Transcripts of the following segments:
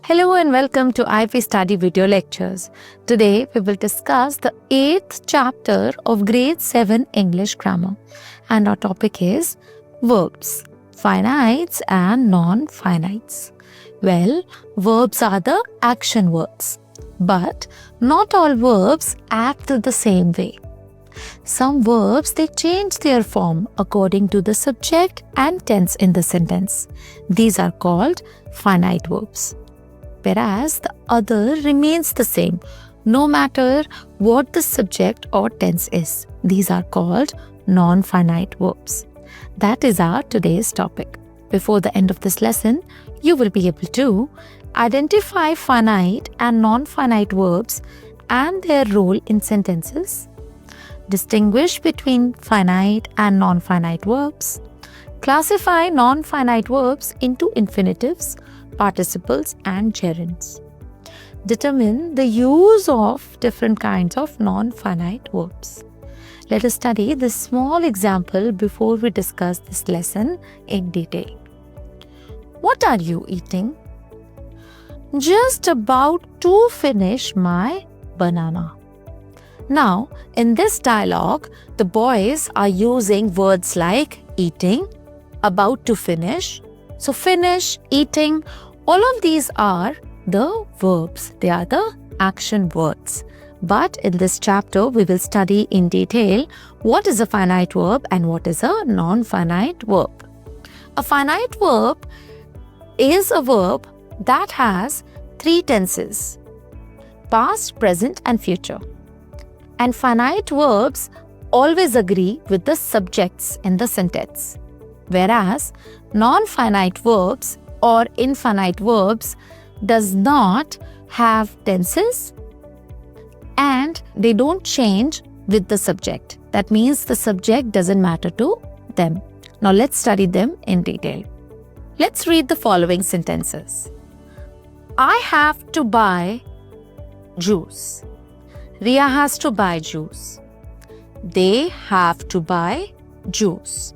Hello and welcome to IP Study Video Lectures. Today we will discuss the 8th chapter of Grade 7 English Grammar, and our topic is verbs, finites and non-finites. Well, verbs are the action words, but not all verbs act the same way. Some verbs, they change their form according to the subject and tense in the sentence. These are called finite verbs, whereas the other remains the same no matter what the subject or tense is. These are called non-finite verbs. That is our today's topic. Before the end of this lesson, you will be able to identify finite and non-finite verbs and their role in sentences, distinguish between finite and non-finite verbs, classify non-finite verbs into infinitives, participles and gerunds. Determine the use of different kinds of non-finite verbs. Let us study this small example before we discuss this lesson in detail. What are you eating? Just about to finish my banana. Now, in this dialogue, the boys are using words like eating, about to finish. So finish, eating, all of these are the verbs. They are the action words. But in this chapter, we will study in detail what is a finite verb and what is a non-finite verb. A finite verb is a verb that has three tenses: past, present and future. And finite verbs always agree with the subjects in the sentence, whereas non-finite verbs or infinite verbs does not have tenses and they don't change with the subject. That means the subject doesn't matter to them. Now let's study them in detail. Let's read the following sentences. I have to buy juice. Ria has to buy juice. They have to buy juice.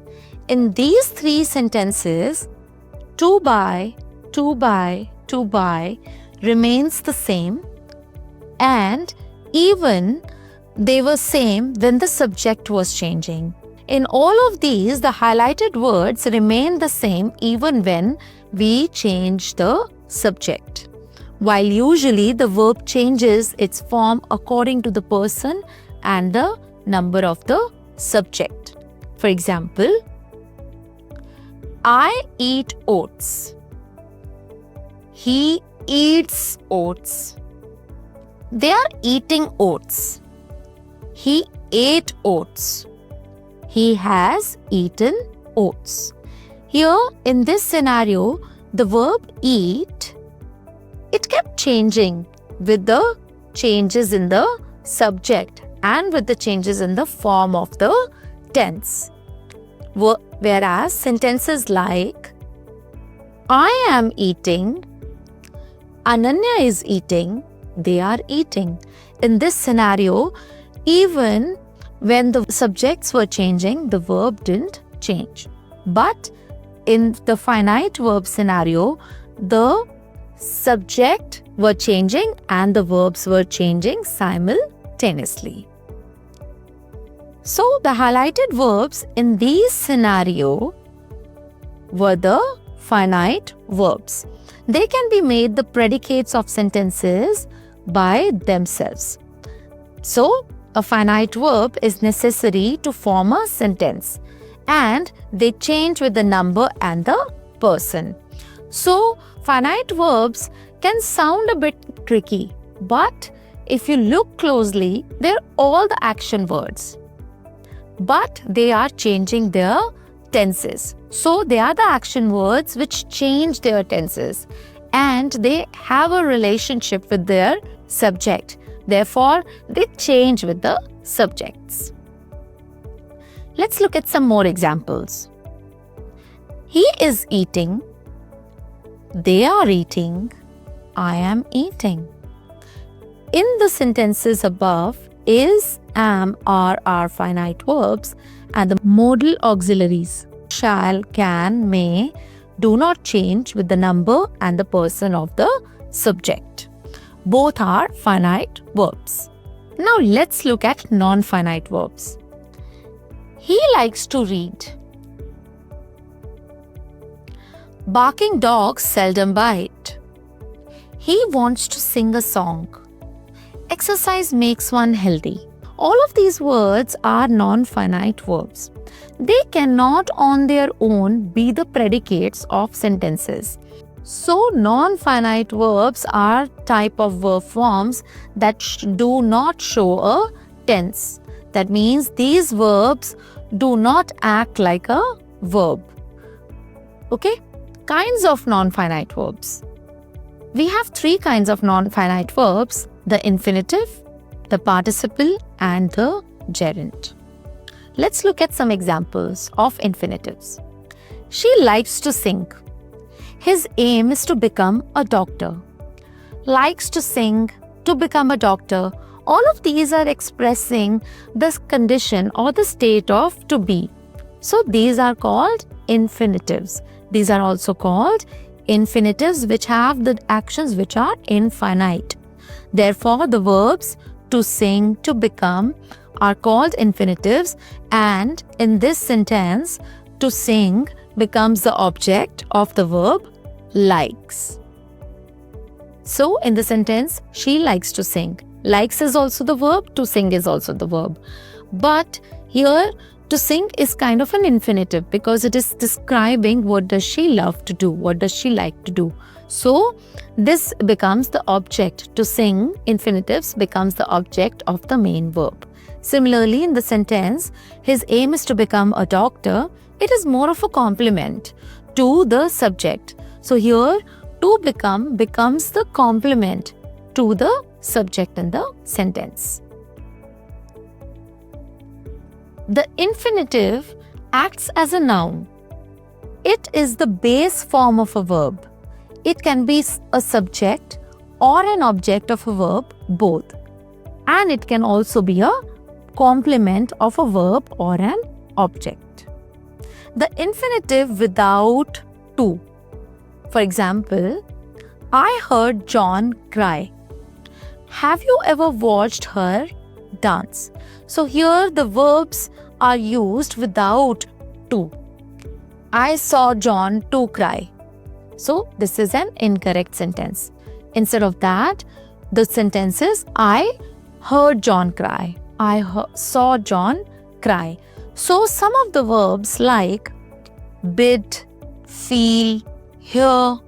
In these three sentences, to buy remains the same, and even they were same when the subject was changing. In all of these, the highlighted words remain the same even when we change the subject, while usually the verb changes its form according to the person and the number of the subject. For example, I eat oats. He eats oats. They are eating oats. He ate oats. He has eaten oats. Here in this scenario, the verb eat, it kept changing with the changes in the subject and with the changes in the form of the tense. Whereas sentences like I am eating, Ananya is eating, they are eating. In this scenario, even when the subjects were changing, the verb didn't change. But in the finite verb scenario, the subject were changing and the verbs were changing simultaneously. So the highlighted verbs in these scenario were the finite verbs. They can be made the predicates of sentences by themselves. So a finite verb is necessary to form a sentence, and they change with the number and the person. So finite verbs can sound a bit tricky, but if you look closely, they're all the action words, but they are changing their tenses. So they are the action words which change their tenses and they have a relationship with their subject. Therefore, they change with the subjects. Let's look at some more examples. He is eating. They are eating. I am eating. In the sentences above, is, am, are finite verbs, and the modal auxiliaries shall, can, may do not change with the number and the person of the subject. Both are finite verbs. Now let's look at non-finite verbs. He likes to read. Barking dogs seldom bite. He wants to sing a song. Exercise makes one healthy. All of these words are non-finite verbs. They cannot on their own be the predicates of sentences. So, non-finite verbs are type of verb forms that do not show a tense. That means these verbs do not act like a verb. Okay? Kinds of non-finite verbs. We have three kinds of non-finite verbs: the infinitive, the participle, and the gerund. Let's look at some examples of infinitives. She likes to sing. His aim is to become a doctor. Likes to sing, to become a doctor. All of these are expressing this condition or the state of to be. So these are called infinitives. These are also called infinitives which have the actions which are infinite. Therefore, the verbs to sing, to become are called infinitives, and in this sentence, to sing becomes the object of the verb likes. So, in the sentence, she likes to sing. Likes is also the verb, to sing is also the verb. But here, to sing is kind of an infinitive because it is describing what does she love to do, what does she like to do. So, this becomes the object. To sing, infinitives becomes the object of the main verb. Similarly, in the sentence, his aim is to become a doctor, it is more of a complement to the subject. So, here, to become becomes the complement to the subject in the sentence. The infinitive acts as a noun. It is the base form of a verb. It can be a subject or an object of a verb, both. And it can also be a complement of a verb or an object. The infinitive without to. For example, I heard John cry. Have you ever watched her dance? So here the verbs are used without to. I saw John to cry. So this is an incorrect sentence. Instead of that, the sentence is I heard John cry. I saw John cry. So some of the verbs like bid, feel, hear,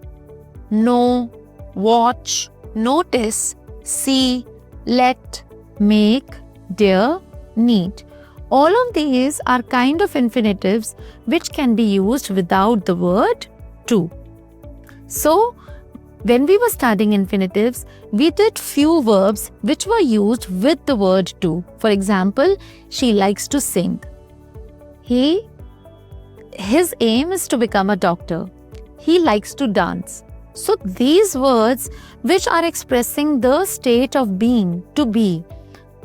know, watch, notice, see, let, make, dare, need. All of these are kind of infinitives which can be used without the word to. So, when we were studying infinitives, we did few verbs which were used with the word to. For example, she likes to sing. His aim is to become a doctor. He likes to dance. So, these words which are expressing the state of being, to be,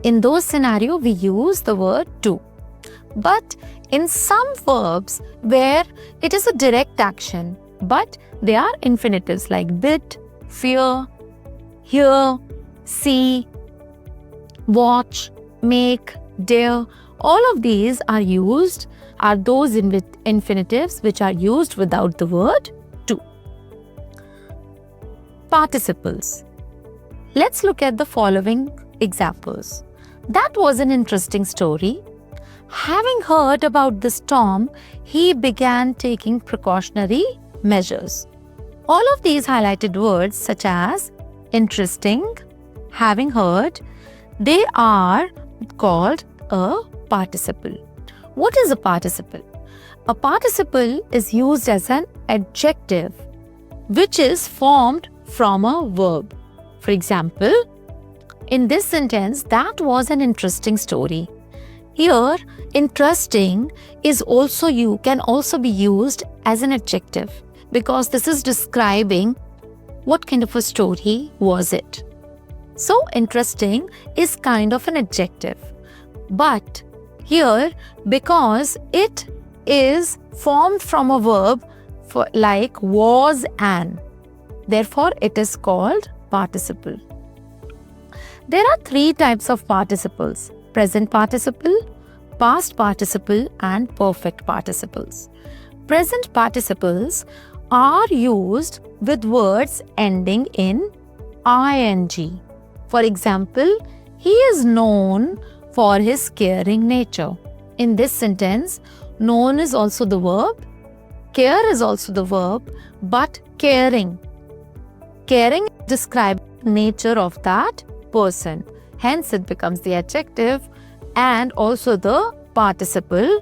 in those scenarios, we use the word to. But in some verbs where it is a direct action, but they are infinitives like bid, fear, hear, see, watch, make, dare, all of these are those infinitives which are used without the word to. Participles. Let's look at the following examples. That was an interesting story. Having heard about the storm, he began taking precautionary measures. All of these highlighted words such as interesting, having heard, they are called a participle. What is a participle? A participle is used as an adjective which is formed from a verb. For example, in this sentence, that was an interesting story. Here, interesting can also be used as an adjective because this is describing what kind of a story was it. So, interesting is kind of an adjective. But here, because it is formed from a verb like was an, Therefore, it is called participle. There are three types of participles: present participle, past participle, and perfect participles. Present participles are used with words ending in ing. For example, he is known for his caring nature. In this sentence, known is also the verb, care is also the verb, but caring describes the nature of that person. Hence, it becomes the adjective and also the participle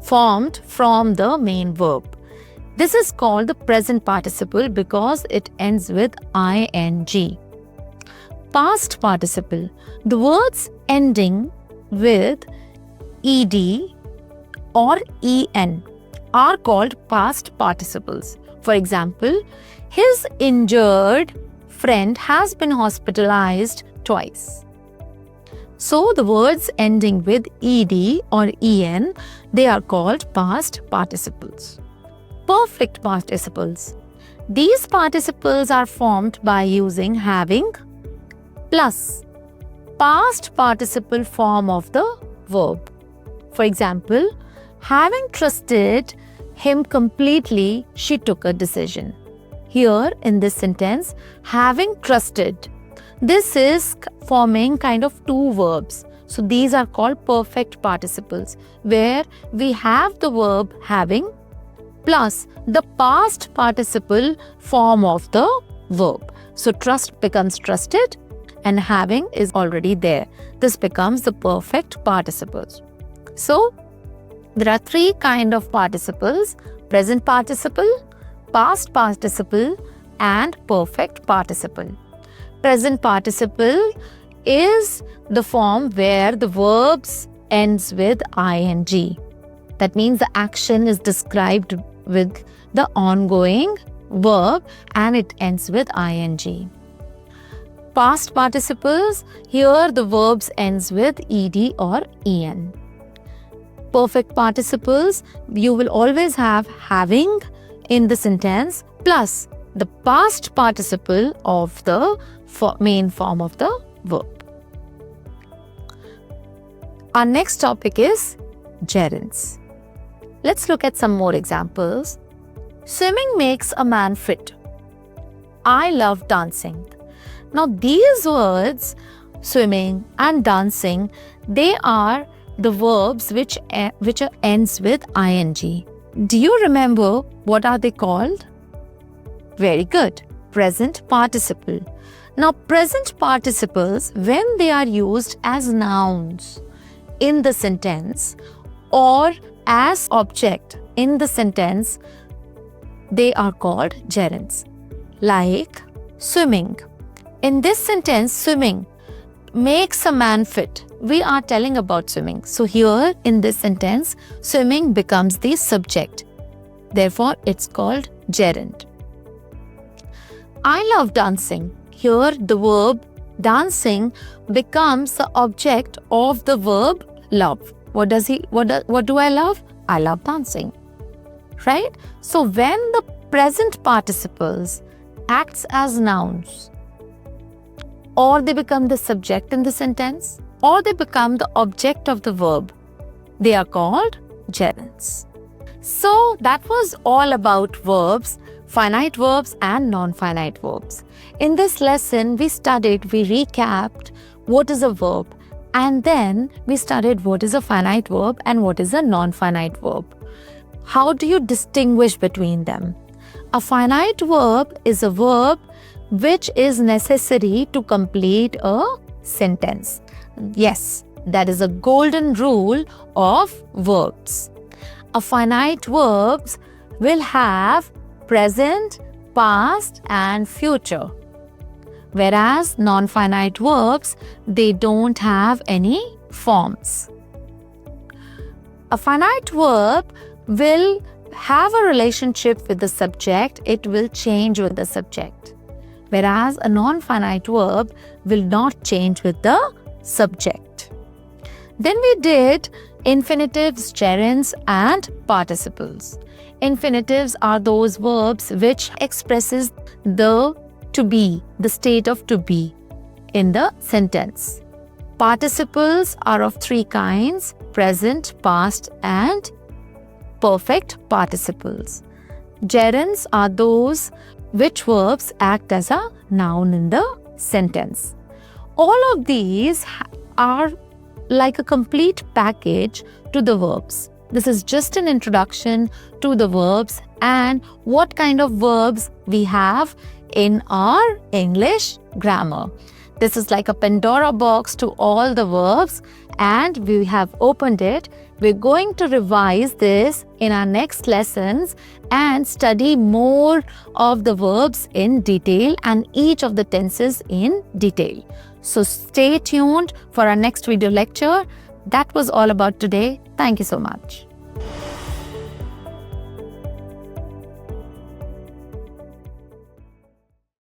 formed from the main verb. This is called the present participle because it ends with ing. Past participle. The words ending with ed or en are called past participles. For example, his injured friend has been hospitalized twice. So the words ending with ed or en, they are called past participles. Perfect participles. These participles are formed by using having plus past participle form of the verb. For example, having trusted him completely, she took a decision. Here in this sentence, having trusted, this is forming kind of two verbs. So these are called perfect participles, where we have the verb having plus the past participle form of the verb. So trust becomes trusted and having is already there. This becomes the perfect participles. So there are three kinds of participles: present participle, past participle, and perfect participle. Present participle is the form where the verbs ends with ing. That means the action is described with the ongoing verb and it ends with ing. Past participles, here the verbs ends with ed or en. Perfect participles, you will always have having in the sentence plus the past participle of the main form of the verb. Our next topic is gerunds. Let's look at some more examples. Swimming makes a man fit. I love dancing. Now these words, swimming and dancing, they are the verbs which ends with ing. Do you remember what are they called? Very good. Present participle. Now present participles, when they are used as nouns in the sentence or as object in the sentence, they are called gerunds. Like swimming. In this sentence, swimming makes a man fit. We are telling about swimming. So here in this sentence, swimming becomes the subject. Therefore, it's called gerund. I love dancing. Here the verb dancing becomes the object of the verb love. What do I love? I love dancing. Right? So when the present participles acts as nouns, or they become the subject in the sentence, or they become the object of the verb, they are called gerunds. So that was all about verbs, finite verbs and non-finite verbs. In this lesson, we recapped what is a verb, and then we studied what is a finite verb and what is a non-finite verb. How do you distinguish between them? A finite verb is a verb which is necessary to complete a sentence. Yes, that is a golden rule of verbs. A finite verbs will have present, past and future. Whereas non-finite verbs, they don't have any forms. A finite verb will have a relationship with the subject, it will change with the subject. Whereas a non-finite verb will not change with the subject. Then we did infinitives, gerunds and participles. Infinitives are those verbs which expresses the to be, the state of to be in the sentence. Participles are of three kinds: present, past, and perfect participles. Gerunds are those which verbs act as a noun in the sentence. All of these are like a complete package to the verbs. This is just an introduction to the verbs and what kind of verbs we have in our English grammar. This is like a Pandora box to all the verbs, and we have opened it. We're going to revise this in our next lessons and study more of the verbs in detail and each of the tenses in detail. So stay tuned for our next video lecture. That was all about today. Thank you so much.